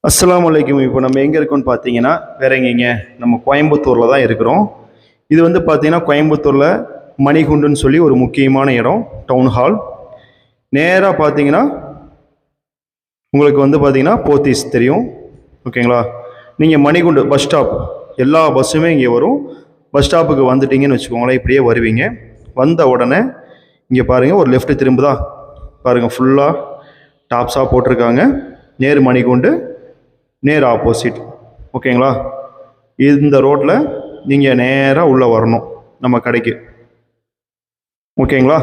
அஸ்ஸலாமு அலைக்கும். இப்போ நம்ம எங்கே இருக்கோம்னு பார்த்தீங்கன்னா வேற எங்கேங்க, நம்ம கோயம்புத்தூரில் தான் இருக்கிறோம். இது வந்து பார்த்தீங்கன்னா கோயம்புத்தூரில் மணிகுண்டுன்னு சொல்லி ஒரு முக்கியமான இடம், டவுன் ஹால். நேராக பார்த்தீங்கன்னா உங்களுக்கு வந்து பார்த்தீங்கன்னா போத்தீஸ் தெரியும், ஓகேங்களா? நீங்கள் மணிகுண்டு பஸ் ஸ்டாப், எல்லா பஸ்ஸுமே இங்கே வரும். பஸ் ஸ்டாப்புக்கு வந்துட்டீங்கன்னு வச்சுக்கோங்களேன், இப்படியே வருவீங்க. வந்த உடனே இங்கே பாருங்கள், ஒரு லெஃப்ட் திரும்புதா பாருங்கள், ஃபுல்லாக டாப்ஸாக போட்டிருக்காங்க. நேரு மணிகுண்டு, நேர் ஆப்போசிட், ஓகேங்களா? இந்த ரோட்டில் நீங்கள் நேராக உள்ளே வரணும் நம்ம கடைக்கு, ஓகேங்களா?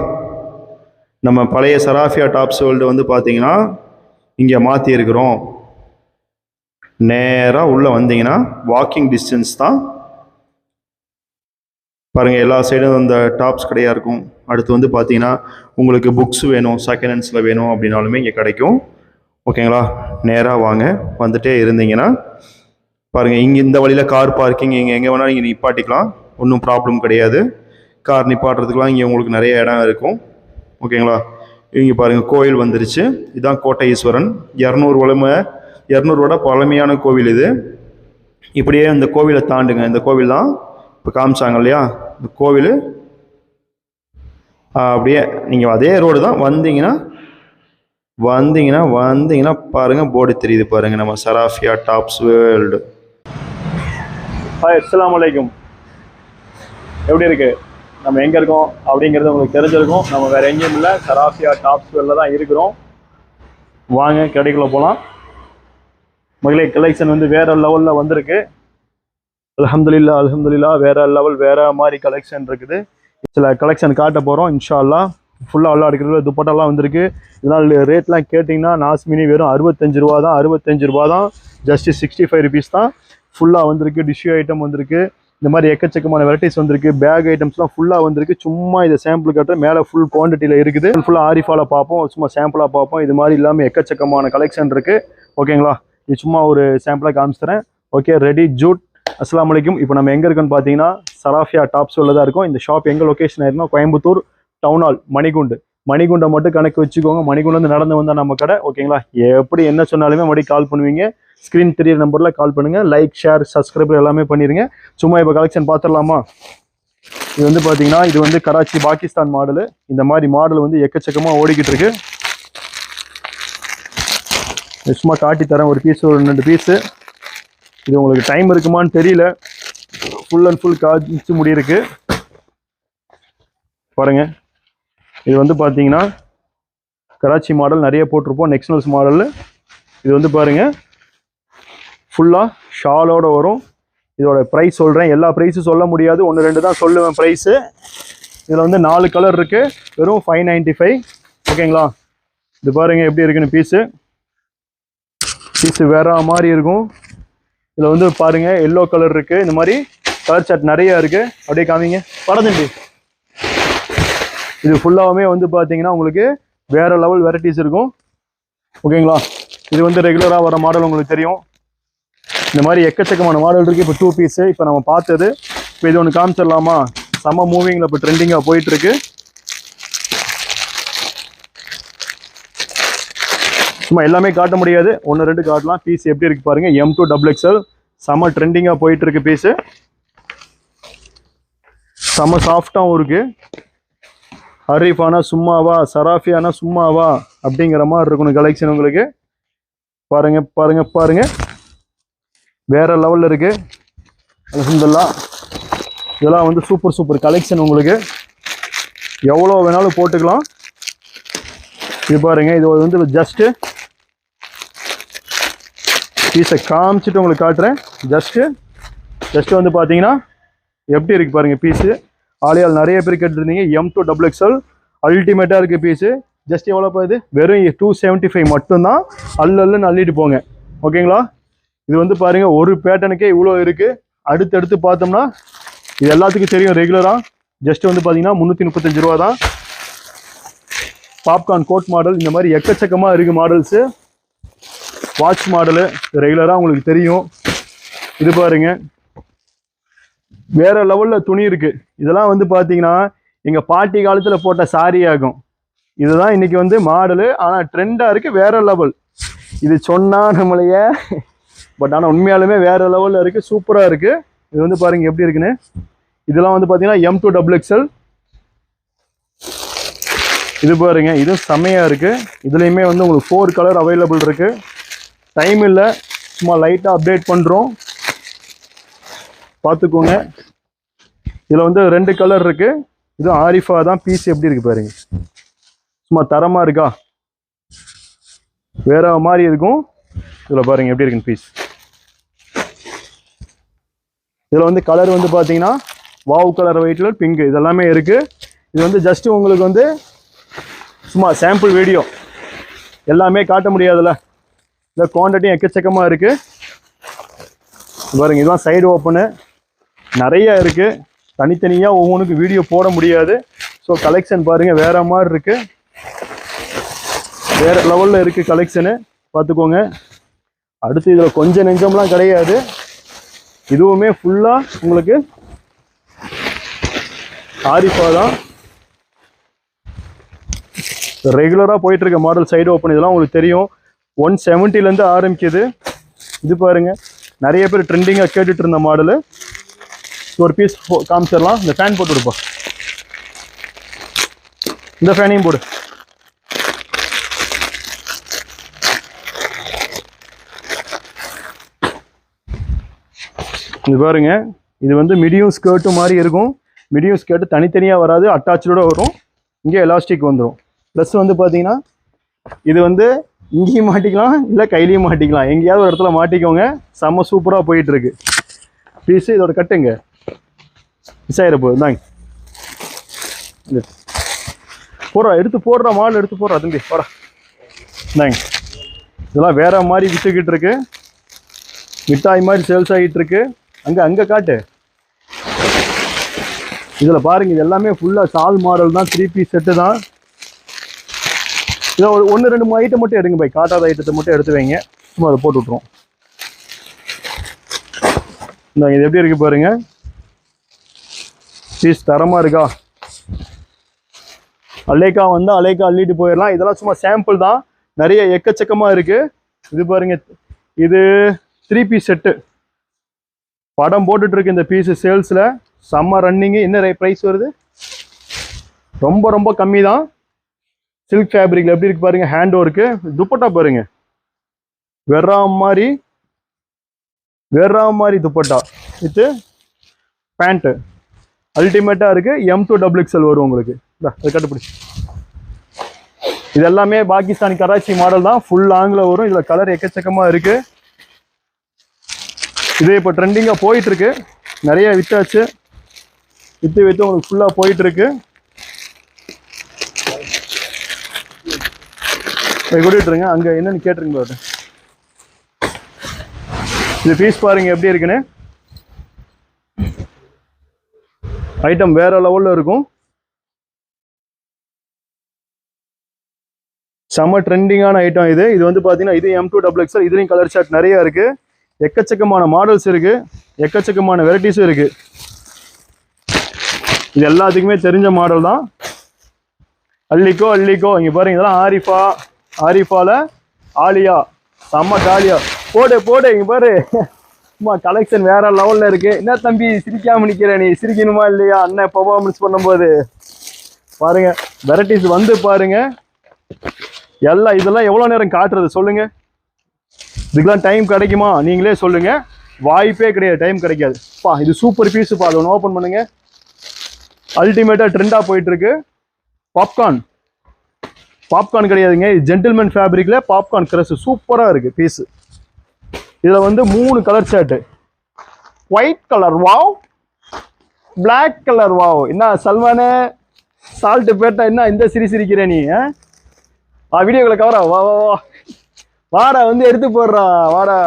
நம்ம பழைய சராஃபியா டாப்ஸ் வேர்ல்டு வந்து பார்த்தீங்கன்னா இங்கே மாற்றிருக்கிறோம். நேராக உள்ளே வந்தீங்கன்னா வாக்கிங் டிஸ்டன்ஸ் தான். பாருங்கள், எல்லா சைடும் இந்த டாப்ஸ் கடையாக இருக்கும். அடுத்து வந்து பார்த்தீங்கன்னா உங்களுக்கு புக்ஸ் வேணும், செகண்ட் ஹேண்ட்ஸில் வேணும் அப்படின்னாலுமே இங்கே கிடைக்கும், ஓகேங்களா? நேராக வாங்க. வந்துட்டே இருந்தீங்கன்னா பாருங்கள், இங்கே இந்த வழியில் கார் பார்க்கிங் இங்கே எங்கே வேணாலும் நீங்கள் நிப்பாட்டிக்கலாம், ஒன்றும் ப்ராப்ளம் கிடையாது. கார் நிப்பாட்டுறதுக்கெலாம் இங்கே உங்களுக்கு நிறைய இடம் இருக்கும், ஓகேங்களா? இங்கே பாருங்கள், கோயில் வந்துருச்சு. இதுதான் கோட்டை ஈஸ்வரன், 200 பழமையான கோவில் இது. இப்படியே இந்த கோவிலை தாண்டுங்க, இந்த கோவில் தான் இப்போ காமிச்சாங்க இல்லையா, இந்த கோவில். அப்படியே நீங்கள் அதே ரோடு தான் வந்தீங்கன்னா பாருங்கள், போர்டு தெரியுது பாருங்கள், நம்ம சராஃபியா டாப்ஸ் வேர்ல்டு. ஹாய், அஸ்ஸலாமு அலைக்கும். எப்படி இருக்கு, நம்ம எங்கே இருக்கோம் அப்படிங்கிறது உங்களுக்கு தெரிஞ்சிருக்கும். நம்ம வேறு எங்கேயும் இல்லை, சராஃபியா டாப்ஸ் வேர்ல்டில் தான் இருக்கிறோம். வாங்க கடைக்குள்ளே போகலாம். மகளே, கலெக்ஷன் வந்து வேறு லெவலில் வந்திருக்கு. அல்ஹம்துலில்லாஹ் வேறு லெவல், வேறு மாதிரி கலெக்ஷன் இருக்குது. சில கலெக்ஷன் காட்ட போகிறோம் இன்ஷா அல்லாஹ். ஃபுல்லாக அல்லா எடுக்கிறது துப்பட்டெல்லாம் வந்திருக்கு. இதனால் ரேட்லாம் கேட்டிங்கன்னா நாஸ்மினி வெறும் 65 ரூபா தான், 65 ரூபா தான், ஜஸ்ட்டு 65 ருபீஸ் தான். ஃபுல்லாக வந்திருக்கு, டிஷ்யூ ஐட்டம் வந்திருக்கு, இந்த மாதிரி எக்கச்சக்கமான வெரைட்டிஸ் வந்திருக்கு. பேக் ஐட்டம்ஸ்லாம் ஃபுல்லாக வந்திருக்கு. சும்மா இதை சாம்பிள் கட்டுற, மேலே ஃபுல் குவான்டிட்டியில் இருக்குது. ஃபுல்லாக ஆரிஃபாவில் பார்ப்போம், சும்மா சாம்பிளாக பார்ப்போம். இது மாதிரி இல்லாமல் எக்கச்சக்கமான கலெக்ஷன் இருக்குது, ஓகேங்களா? இது சும்மா ஒரு சாம்பிளாக காமிச்சுறேன். ஓகே, ரெடி ஜூட். அஸ்ஸலாமு அலைக்கும். இப்போ நம்ம எங்கே இருக்குன்னு பார்த்தீங்கன்னா சராஃபியா டாப்ஸ் உள்ள தான் இருக்கும். இந்த ஷாப் எங்கே லொக்கேஷன் ஆயிருந்தோம், கோயம்புத்தூர் டவுன் ஹால் மணிகுண்டை மட்டும் கணக்கு வச்சுக்கோங்க. மணிகுண்டு நடந்து வந்தால் நம்ம கடை, ஓகேங்களா? எப்படி என்ன சொன்னாலுமே மறுபடியும் கால் பண்ணுவீங்க. ஸ்க்ரீன் தெரியிற நம்பரில் கால் பண்ணுங்கள். லைக், ஷேர், சப்ஸ்கிரைபர் எல்லாமே பண்ணிடுங்க. சும்மா இப்போ கலெக்ஷன் பார்த்துடலாமா? இது வந்து பார்த்தீங்கன்னா இது வந்து கராச்சி பாகிஸ்தான் மாடலு. இந்த மாதிரி மாடல் வந்து எக்கச்சக்கமாக ஓடிக்கிட்டு இருக்கு. சும்மா காட்டி தரேன், ஒரு பீஸ், ஒரு 2 பீஸு. இது உங்களுக்கு டைம் இருக்குமான்னு தெரியல, ஃபுல் அண்ட் ஃபுல் காய்ச்சி முடியிருக்கு பாருங்க. இது வந்து பார்த்தீங்கன்னா கராச்சி மாடல் நிறைய போட்டிருப்போம், நெக்ஸ்னல்ஸ் மாடல். இது வந்து பாருங்க, ஃபுல்லாக ஷாலோட வரும். இதோட ப்ரைஸ் சொல்கிறேன், எல்லா ப்ரைஸும் சொல்ல முடியாது, 1-2 தான் சொல்லுவேன் ப்ரைஸு. இதில் வந்து 4 கலர் இருக்குது, வெறும் 595, ஓகேங்களா? இது பாருங்கள் எப்படி இருக்குன்னு. பீஸு வேற மாதிரி இருக்கும். இதில் வந்து பாருங்கள் எல்லோ கலர் இருக்குது, இந்த மாதிரி கலர் சார்ட் நிறையா இருக்குது. அப்படியே காமிங்க படத்துண்டு. இது ஃபுல்லாகவுமே வந்து பார்த்தீங்கன்னா உங்களுக்கு வேறு லெவல் வெரைட்டிஸ் இருக்கும், ஓகேங்களா? இது வந்து ரெகுலராக வர மாடல் உங்களுக்கு தெரியும். இந்த மாதிரி எக்கச்சக்கமான மாடல் இருக்குது. இப்போ 2 பீஸு இப்போ நம்ம பார்த்தது. இப்போ இது ஒன்று காமிச்சிடலாமா? செம்ம மூவிங்கில் இப்போ ட்ரெண்டிங்காக போயிட்டுருக்கு. சும்மா எல்லாமே காட்ட முடியாது, 1-2 காட்டலாம். பீஸ் எப்படி இருக்குது பாருங்கள், M2 XXL, செம்ம ட்ரெண்டிங்காக போயிட்டுருக்கு பீஸு. செம்ம சாஃப்டாகவும் இருக்குது. ஹரீஃபானா சும்மாவா, சராஃபியானா சும்மாவா அப்படிங்கிற மாதிரி இருக்கணும் கலெக்ஷன் உங்களுக்கு. பாருங்க வேற லெவலில் இருக்கு. அல்ஹம்துலில்லாஹ் இதெல்லாம் வந்து சூப்பர் கலெக்ஷன். உங்களுக்கு எவ்வளோ வேணாலும் போட்டுக்கலாம். இது பாருங்க, இது வந்து ஜஸ்ட்டு பீஸை காமிச்சிட்டு உங்களுக்கு காட்டுறேன். ஜஸ்ட்டு வந்து பார்த்தீங்கன்னா எப்படி இருக்கு பாருங்க பீஸு. ஆளியால் நிறைய பேர் கேட்டுருந்தீங்க. M2 XXL அல்டிமேட்டாக இருக்குது பீஸு. ஜஸ்ட் எவ்வளோ போகுது, வெறும் 275 மட்டும்தான். அல்லுன்னு அள்ளிட்டு போங்க, ஓகேங்களா? இது வந்து பாருங்கள், ஒரு பேட்டர்னுக்கே இவ்வளோ இருக்குது. அடுத்தடுத்து பார்த்தோம்னா இது எல்லாத்துக்கும் தெரியும் ரெகுலராக. ஜஸ்ட் வந்து பார்த்தீங்கன்னா 335 ரூபா தான். பாப்கார்ன் கோட் மாடல், இந்த மாதிரி எக்கச்சக்கமாக இருக்குது மாடல்ஸு. வாட்ச் மாடலு ரெகுலராக உங்களுக்கு தெரியும். இது பாருங்கள், வேற லெவலில் துணி இருக்குது. இதெல்லாம் வந்து பார்த்தீங்கன்னா எங்கள் பாட்டி காலத்தில் போட்ட சாரி ஆகும். இதுதான் இன்றைக்கி வந்து மாடலு, ஆனால் ட்ரெண்டாக இருக்குது, வேற லெவல். இது சொன்னால் நம்மளையே பட் ஆனால் உண்மையாலுமே வேறு லெவலில் இருக்குது, சூப்பராக இருக்குது. இது வந்து பாருங்கள் எப்படி இருக்குன்னு. இதெல்லாம் வந்து பார்த்தீங்கன்னா M2XXL. இது பாருங்க, இதுவும் செம்மையாக இருக்குது. இதுலேயுமே வந்து உங்களுக்கு 4 கலர் அவைலபிள் இருக்குது. டைம் இல்லை, சும்மா லைட்டாக அப்டேட் பண்ணுறோம், பார்த்துக்கோங்க. இதில் வந்து 2 கலர் இருக்குது. இது ஆரிஃபா தான். பீஸ் எப்படி இருக்குது பாருங்க, சும்மா தரமாக இருக்கா, வேற மாதிரி இருக்கும். இதில் பாருங்கள் எப்படி இருக்குன்னு பீஸ். இதில் வந்து கலர் வந்து பார்த்தீங்கன்னா வாவ் கலர், ஒயிட்ல பிங்க், இதெல்லாமே இருக்குது. இது வந்து ஜஸ்ட்டு உங்களுக்கு வந்து சும்மா சாம்பிள் வீடியோ, எல்லாமே காட்ட முடியாதுல்ல. இதில் குவான்டிட்டியும் எக்கச்சக்கமாக இருக்குது பாருங்கள். இதுதான் சைடு ஓப்பனு, நிறைய இருக்குது. தனித்தனியாக ஒவ்வொன்றுக்கு வீடியோ போட முடியாது. ஸோ கலெக்ஷன் பாருங்கள் வேறு மாதிரி இருக்குது, வேறு லெவலில் இருக்குது கலெக்ஷனு, பார்த்துக்கோங்க. அடுத்து இதில் கொஞ்சம் நெஞ்சம்லாம் கிடையாது, இதுவுமே ஃபுல்லாக உங்களுக்கு ஆரிஃபா தான். ரெகுலராக போயிட்டுருக்க மாடல் சைடு ஓப்பன், இதெல்லாம் உங்களுக்கு தெரியும். 170லேருந்து ஆரம்பிக்குது. இது பாருங்கள், நிறைய பேர் ட்ரெண்டிங்காக கேட்டுட்டு இருந்த மாடலு. ஒரு பீஸ் காமிச்சிடலாம். இந்த ஃபேன் போட்டு விடுப்பா, இந்த ஃபேனையும் போடு. இது பாருங்க, இது வந்து மீடியம் ஸ்கர்ட்டு மாதிரி இருக்கும். மீடியம் ஸ்கர்ட்டு தனித்தனியாக வராது, அட்டாச்சோட வரும். இங்கே எலாஸ்டிக் வந்துடும். ப்ளஸ் வந்து பார்த்தீங்கன்னா இது வந்து இங்கேயும் மாட்டிக்கலாம், இல்லை கையிலையும் மாட்டிக்கலாம், எங்கேயாவது ஒரு இடத்துல மாட்டிக்கோங்க. செம்ம சூப்பராக போயிட்டுருக்கு பீஸு. இதோட கட்டுங்க மிஸ் ஆகிட போகுது. இந்தாங்க போடுறா, எடுத்து போடுறா, மால் எடுத்து போடுறா தம்பி, போடா. இந்தாங்க, இதெல்லாம் வேற மாதிரி விற்றுக்கிட்டு இருக்கு, மிட்டாய் மாதிரி சேல்ஸ் ஆகிட்டு இருக்கு. அங்கே காட்டு. இதில் பாருங்க, இது எல்லாமே ஃபுல்லாக சால் மாடல் தான், 3 பீஸ் செட்டு தான். இதில் ஒரு 1-2 ஐட்டம் மட்டும் எடுங்க பை, காட்டாத ஐட்டத்தை மட்டும் எடுத்து வைங்க, சும்மா அதை போட்டு விட்ருவோம். இந்த இது எப்படி இருக்கு பாருங்க, பீஸ் தரமாக இருக்கா. அலேக்கா வந்து அலேக்கா அள்ளிட்டு போயிடலாம். இதெல்லாம் சும்மா சாம்பிள் தான், நிறைய எக்கச்சக்கமாக இருக்குது. இது பாருங்க, இது 3 பீஸ் செட்டு படம் போட்டுட்ருக்கு. இந்த பீஸு சேல்ஸில் செம்ம ரன்னிங்கு. என்ன ப்ரைஸ் வருது, ரொம்ப ரொம்ப கம்மி தான். சில்க் ஃபேப்ரிக்கில் எப்படி இருக்கு பாருங்கள், ஹேண்ட் ஒர்க்கு. துப்பட்டா பாருங்க, வெறா மாதிரி துப்பட்டா வித்து பேண்ட்டு, அல்டிமேட்டாக இருக்குது. M2XXL வரும் உங்களுக்கு. அது கட்டுப்பிடி. இது எல்லாமே பாகிஸ்தானி கராச்சி மாடல் தான், ஃபுல் லாங்கில் வரும். இதில் கலர் எக்கச்சக்கமாக இருக்குது. இது இப்போ ட்ரெண்டிங்காக போயிட்டுருக்கு, நிறைய விற்றாச்சு. விற்று உங்களுக்கு ஃபுல்லாக போயிட்டுருக்கு. கொடுத்துருங்க, அங்கே என்னென்னு கேட்டுருங்க பாரு. இது பீஸ் பாருங்கள் எப்படி இருக்குன்னு. ஐட்டம் வேறு லெவலில் இருக்கும், செம்ம ட்ரெண்டிங்கான ஐட்டம் இது. இது வந்து பார்த்தீங்கன்னா இது M2XXL. இதுலேயும் கலர் சார்ட் நிறையா இருக்குது, எக்கச்சக்கமான மாடல்ஸ் இருக்குது, எக்கச்சக்கமான வெரைட்டிஸும் இருக்குது. இது எல்லாத்துக்குமே தெரிஞ்ச மாடல் தான். அள்ளிக்கோ. இங்கே பாருங்க, இதெல்லாம் ஆரிஃபாவில் ஆலியா, செம்ம காலியா. போடு இங்கே பாரு, சும்மா கலெக்ஷன் வேற லெவலில் இருக்குது. என்ன தம்பி சிரிக்காமல் நிற்கிற, நீ சிரிக்கணுமா இல்லையா அண்ணன் பர்ஃபார்மன்ஸ் பண்ணும்போது? பாருங்க வெரைட்டிஸ் வந்து பாருங்க. எல்லாம் இதெல்லாம் எவ்வளோ நேரம் காட்டுறது சொல்லுங்கள், இதுக்கெல்லாம் டைம் கிடைக்குமா நீங்களே சொல்லுங்கள். வாய்ப்பே கிடையாது, டைம் கிடைக்காது. இது சூப்பர் பீஸுப்பா, அதை ஒன்று ஓப்பன் பண்ணுங்க. அல்டிமேட்டாக ட்ரெண்டாக போயிட்டுருக்கு. பாப்கார்ன் கிடையாதுங்க, இது ஜென்டில்மேன் ஃபேப்ரிக்கில் பாப்கார்ன் க்ரஷ், சூப்பராக இருக்குது பீஸு. இதில் வந்து 3 colour shirt, white colour wow, black colour wow. என்ன சல்மானே சால்ட்டு பேட்டா, என்ன இந்த சிரிக்கிற நீ? வீடியோக்களை கவரா, வா வாடா வந்து எடுத்து போடுறா, வாடா.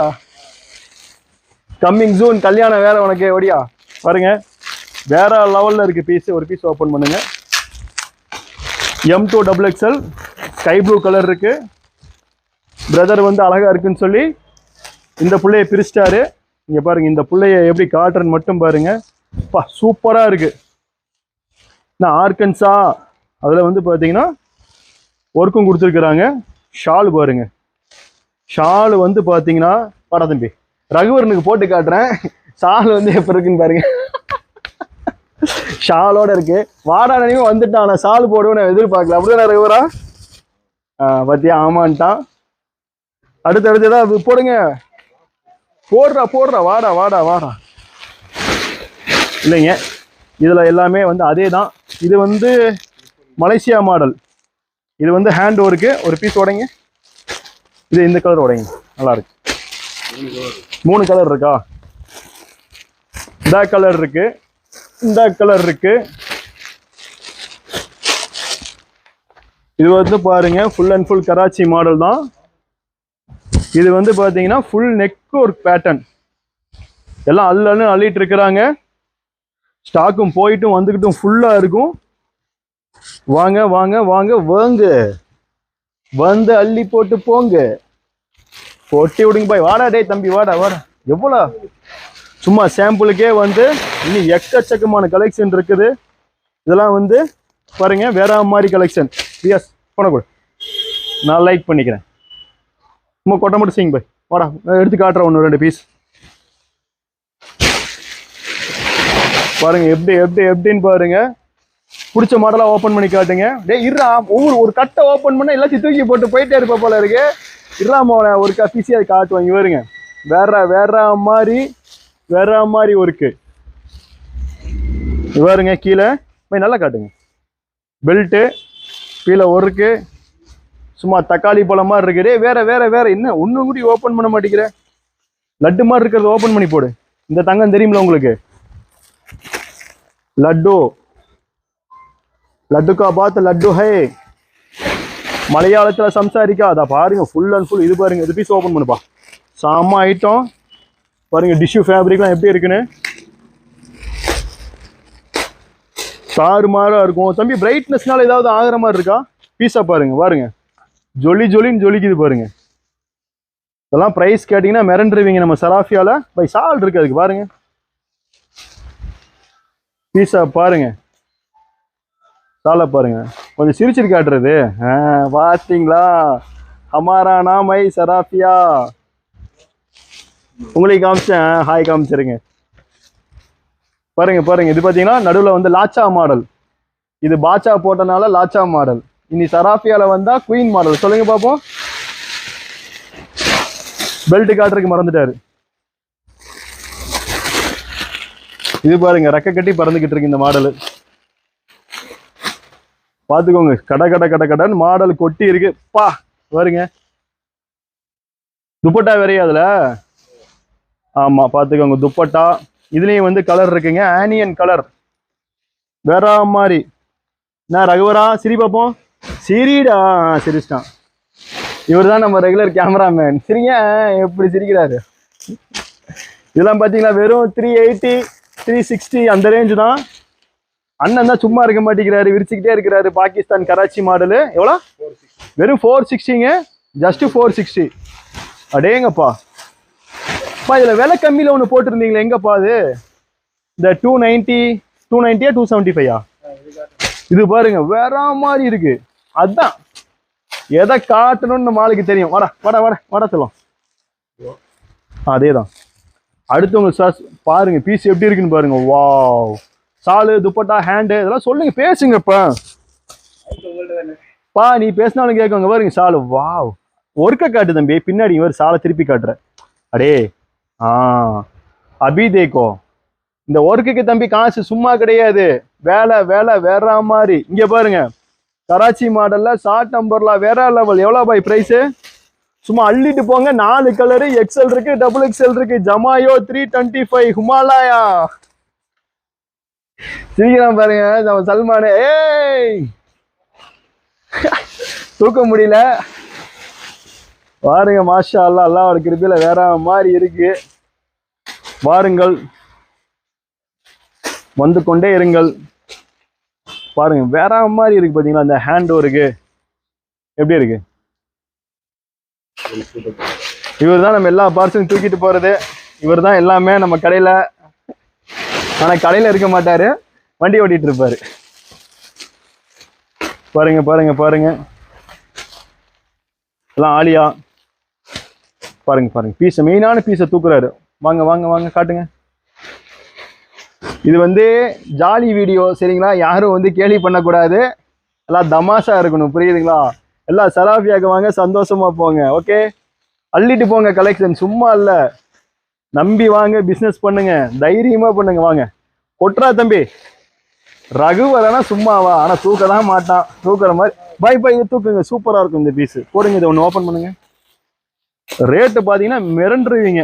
கம்மிங் ஜூன் கல்யாணம் வேற உனக்கு, ஓடியா பாருங்க. வேற லெவலில் இருக்குது பீஸு. ஒரு பீஸ் ஓப்பன் பண்ணுங்க. M2XXL ஸ்கை ப்ளூ கலர் இருக்கு. பிரதர் வந்து அழகா இருக்குன்னு சொல்லி இந்த புள்ளைய பிரிச்சிட்டாரு. இங்க பாருங்க, இந்த புள்ளைய எப்படி காட்டுறன்னு மட்டும் பாருங்க. சூப்பரா இருக்கு. நான் ஆர்கன்சா அதில் வந்து பார்த்தீங்கன்னா ஒர்க்கும் கொடுத்துருக்குறாங்க. ஷால் பாருங்க, ஷால் வந்து பாத்தீங்கன்னா வாடா தம்பி ரகுவரனுக்கு போட்டு காட்டுறேன். ஷால் வந்து எப்படி இருக்குன்னு பாருங்க. ஷாலோட இருக்கு. வாடா நினைவு வந்துட்டான். ஷால் போடுவேன்னு எதிர்பார்க்கல. அப்படிதான் ரகுவரா பத்தியா ஆமான்ட்டான். அடுத்து ஏதாவது போடுங்க. போடுறா வாடா வாடா வாடா. இல்லைங்க இதுல எல்லாமே வந்து அதே தான். இது வந்து மலேசியா மாடல். இது வந்து ஹேண்ட் ஒர்க்கு. ஒரு பீஸ் உடைங்க. இது இந்த கலர் உடைங்க. நல்லா இருக்கு. 3 கலர் இருக்கா? இந்த கலர் இருக்கு, இந்த கலர் இருக்கு. இது வந்து பாருங்க full and full Karachi model தான். இது வந்து பாத்தீங்கன்னா ஃபுல் நெக் ஒர்க் பேட்டர்ன். எல்லாம் அள்ளு அள்ளிட்டு இருக்கிறாங்க. ஸ்டாக்கும் போயிட்டும் வந்துக்கிட்டும் ஃபுல்லா இருக்கும். வாங்க வாங்க வாங்க வாங்க வந்து அள்ளி போட்டு போங்க. கொட்டி விடுங்க பாய். வாடா டே தம்பி வாடா வாடா. எவ்வளோ சும்மா சாம்பிளுக்கே வந்து இன்னும் எக்கச்சக்கமான கலெக்ஷன் இருக்குது. இதெல்லாம் வந்து பாருங்க வேற மாதிரி கலெக்ஷன். பிஎஸ் போனக்கூட நான் லைக் பண்ணிக்கிறேன். சும்மா கொட்டை மட்டும் செய்யுங்க பாய். வாடா எடுத்து காட்டுறேன் 1-2 பீஸ். பாருங்க எப்படின்னு பாருங்க. பிடிச்ச மாடலா ஓப்பன் பண்ணி காட்டுங்க. டே இருறா ஒரு கட்டை ஓப்பன் பண்ண எல்லாத்தையும் தூக்கி போட்டு போயிட்டே இருப்ப போல இருக்கு. இருறாம ஒரு பீஸி அதை காட்டுவாங்க. வருங்க வேற மாதிரி ஒர்க்கு. பாருங்க கீழே போய் நல்லா காட்டுங்க. பெல்ட்டு கீழே ஒர்க்கு சும்மா தக்காளி பழம் மாதிரி இருக்குது. வேற என்ன ஒன்றும் கூட ஓப்பன் பண்ண மாட்டேங்கிற. லட்டு மாதிரி இருக்கிறத ஓப்பன் பண்ணி போடு. இந்த தங்கம் தெரியுமில உங்களுக்கு. லட்டு கா பாத் லட்டு ஹே. மலையாளத்தில் சம்சாரிக்கா. அதை பாருங்க ஃபுல் அண்ட் ஃபுல். இது பாருங்க இது பீஸ் ஓப்பன் பண்ணுப்பா. செம்ம ஐட்டம் பாருங்க. டிஷ்யூ ஃபேப்ரிக்லாம் எப்படி இருக்குன்னு தாறுமாறா இருக்கும். தம்பி பிரைட்னஸ்னால ஏதாவது ஆகிற மாதிரி இருக்கா? பீஸா பாருங்க ஜொலின்னு ஜொலிக்குது பாருங்க. இதெல்லாம் ப்ரைஸ் கேட்டிங்கன்னா மிரண்டுருவீங்க. நம்ம சராஃபியால பை சால் இருக்கு அதுக்கு. பாருங்க பீஸா பாருங்க. சாலை பாருங்க. கொஞ்சம் சிரிச்சிரு காட்டுறது. பார்த்தீங்களா? ஹமாரா நாமை சராஃபியா. உங்களுக்கு காமிச்சேன். ஹாய் காமிச்சிருங்க. பாருங்க இது பார்த்தீங்கன்னா நடுவில் வந்து லாச்சா மாடல். இது பாச்சா போட்டனால லாச்சா மாடல். இனி சராஃபியால வந்தா குயின் மாடல். சொல்லுங்க பார்ப்போம். பெல்ட் காட்டுறதுக்கு மறந்துட்டாரு. இது பாருங்க ரெக்க கட்டி பறந்துகிட்டு இருக்கு இந்த மாடல். பாத்துக்கோங்க. கடன்னு மாடல் கொட்டி இருக்கு. பா பாருங்க. துப்பட்டா வேறையா அதுல. ஆமா பாத்துக்கோங்க துப்பட்டா. இதுலயும் வந்து கலர் இருக்குங்க. ஆனியன் கலர் வேற மாதிரி. நான் ரகுவரா சிரி பார்ப்போம். சிரிடா சிரிச்சிட்டான். இவர் தான் நம்ம ரெகுலர் கேமராமேன். சரிங்க எப்படி சிரிக்கிறாரு. இதெல்லாம் பாத்தீங்கன்னா வெறும் 380 360 அந்த ரேஞ்சு தான். அண்ணன் தான் சும்மா இருக்க மாட்டேங்கிறாரு. விரிச்சுக்கிட்டே இருக்கிறாரு. பாகிஸ்தான் கராச்சி மாடலு. எவ்வளோ? வெறும் 460ங்க. ஜஸ்ட் 460. அடேங்கப்பா. இதுல விலை கம்மியில ஒன்று போட்டிருந்தீங்களே எங்கப்பா அது? இந்த 290 275 இது பாருங்க வேற மாதிரி இருக்கு. அதுதான் எதை காட்டணும்னு நம்ம ஆளுக்கு தெரியும். வாடா சொல்லும். அதேதான். அடுத்தவங்க சார் பாருங்க பீஸ் எப்படி இருக்குன்னு பாருங்க. வாவ். சாலு துப்பட்டா ஹேண்டு இதெல்லாம் சொல்லுங்க. பேசுங்கப்பா. நீ பேசினாலும் கேட்குங்க. பாருங்க சாலு. வாவ். ஒர்க்க காட்டு தம்பி. பின்னாடி இவர் சாலை திருப்பி காட்டுற. அடே அபி தேக்கோ. இந்த ஒர்க்குக்கு தம்பி காசு சும்மா கிடையாது. வேலை வேற மாதிரி. இங்க பாருங்க கராச்சி மாடல்ல ஷார்ட் நம்பர்ல வேற லெவல். எவ்வளோ பாய் பிரைஸ்? சும்மா அள்ளிட்டு போங்க. 4 கலரு. எக்ஸ்எல் இருக்கு, XXL இருக்கு. ஜமாயோ 325 ஹிமாலயா. சீக்கிரம் பாருங்க நம்ம சல்மானே. தூக்க முடியல பாருங்க. மாஷா அல்லா. அல்லாஹ்வோட கிருபையில வேற மாதிரி இருக்கு. வாருங்கள் வந்து கொண்டே இருங்கள். பாருங்க வேற மாதிரி இருக்கு. பாத்தீங்களா இந்த ஹேண்ட் ஒர்க்கு எப்படி இருக்கு. இவர் தான் நம்ம எல்லா பார்சலும் தூக்கிட்டு போறது. இவர் தான் எல்லாமே நம்ம கடையில. ஆனா கடையில இருக்க மாட்டாரு. வண்டி ஓட்டிட்டு இருப்பாரு. பாருங்க எல்லாம் ஆலியா. பாருங்க பாருங்க பீஸை, மெயினான பீஸை தூக்குறாரு. வாங்க வாங்க வாங்க காட்டுங்க. இது வந்து ஜாலி வீடியோ சரிங்களா, யாரும் வந்து கேலி பண்ணக்கூடாது, எல்லாம் தமாஷா இருக்கணும் புரியுதுங்களா. எல்லாம் சராஃபியாக்கு வாங்க, சந்தோஷமா போங்க. ஓகே, அள்ளிட்டு போங்க கலெக்ஷன், சும்மா இல்லை, நம்பி வாங்க, பிஸ்னஸ் பண்ணுங்க, தைரியமா பண்ணுங்க. வாங்க கொட்றா தம்பி, ரகு வரனா சும்மாவா, ஆனா தூக்க தான் மாட்டான், தூக்குற மாதிரி. பாய் பாய், இது தூக்குங்க, சூப்பரா இருக்கும் இந்த பீஸ். போடுங்க, இதை ஒன்று ஓப்பன் பண்ணுங்க. ரேட்டு பாத்தீங்கன்னா மிரண்டுருவீங்க.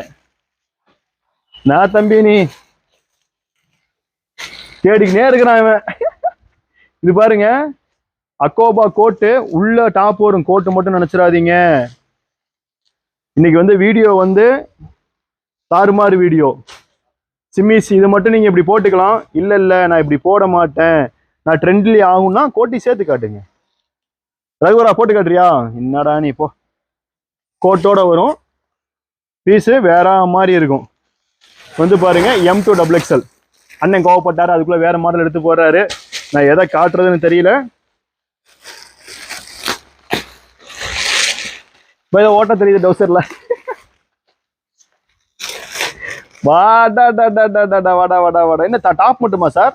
நான் தம்பி நீ தேடிக்கினே இருக்கிறான் இவன். இது பாருங்க, அக்கோபா கோட்டு, உள்ள டாப் வரும், கோட்டு மட்டும் நினைச்சிடாதீங்க. இன்னைக்கு வந்து வீடியோ வந்து தாறுமாறு வீடியோ. சிம்மிஸ் இது மட்டும் நீங்க இப்படி போட்டுக்கலாம். இல்ல இல்ல நான் இப்படி போட மாட்டேன், நான் ட்ரெண்ட்லி ஆகும்னா கோட்டி சேர்த்து காட்டுங்க. ரகுவரா போட்டு காட்டுறியா, என்னடா நீ போ. கோட்டோட வரும், பீஸு வேற மாதிரி இருக்கும். வந்து பாருங்க M2XXL. அண்ணன் கோவப்பட்டாரு, அதுக்குள்ள வேற மாடல் எடுத்து போடுறாரு. நான் எதை காட்டுறதுன்னு தெரியல. ஓட்ட தெரியுது டவுசர்ல. வாடா வாடா வாடா வாடா. என்ன டாப் மட்டுமா சார்?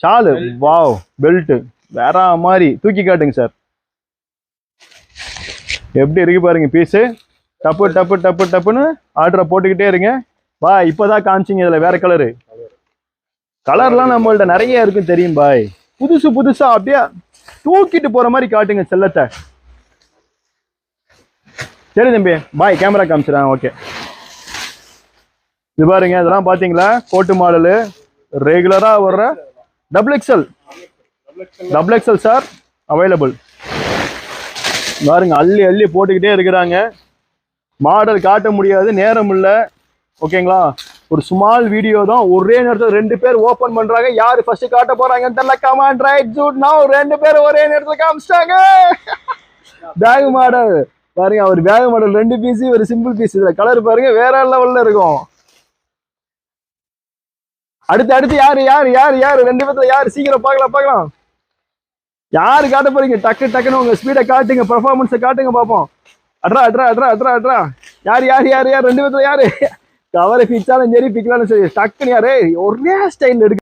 ஷாலு, வாவ், பெல்ட் வேற மாதிரி தூக்கி காட்டுங்க சார். எப்படி இருக்கு பாருங்க பீஸு. டப்பு டப்பு டப்பு டப்புன்னு ஆர்டரை போட்டுக்கிட்டே இருங்க. வா, இப்பதான் காமிச்சிங்க, இதுல வேற கலரு. கலர்லாம் நம்மள்ட்ட நிறைய இருக்கு தெரியும் பாய். புதுசு புதுசா அப்படியே தூக்கிட்டு போற மாதிரி காட்டுங்க செல்லத்தை. சரி தம்பி பாய், கேமரா காமிச்சிடறேன். ஓகே, இது பாருங்க, இதெல்லாம் பாத்தீங்களா கோட்டு மாடலு, ரெகுலரா வர்ற XXL சார் அவைலபிள். பாருங்க, அள்ளி அள்ளி போட்டுக்கிட்டே இருக்கிறாங்க. மாடல் காட்ட முடியாது, நேரம் இல்லை. ஓகேங்களா, ஒரு ஸ்மால் வீடியோ தான், ஒரே நேரத்தில் 2 பேர் ஓபன் பண்றாங்க. யாரு ஃபர்ஸ்ட் காட்ட போறாங்கன்னு தெரியல. கமாண்ட் ரைட் ஜூட் நவ. 2 பேர் ஒரே நேரத்தில் காமிச்சிட்டாங்க. பேக் மாடல் பாருங்க, அவர் பேக் மாடல் 2 பீஸ், ஒரு சிம்பிள் பீஸ். இதுல கலர் பாருங்க வேற லெவல்ல இருக்கும். அடுத்து யாரு யாரு யாரு யாரு 2 பேர்த்துல யாரு, சீக்கிரம் பார்க்கலாம். யாரு காட்ட போறீங்க, டக்கு டக்குன்னு உங்க ஸ்பீடை காட்டுங்க, பெர்ஃபார்மன்ஸை காட்டுங்க பாப்போம். அட்ரா யாரு 2 பேர்த்துல யாரு? கவரை பிச்சாலும் சரி, பிக்கலாலும் சரி, டக்குன்னு யாரு ஒரே ஸ்டைல் எடுக்க.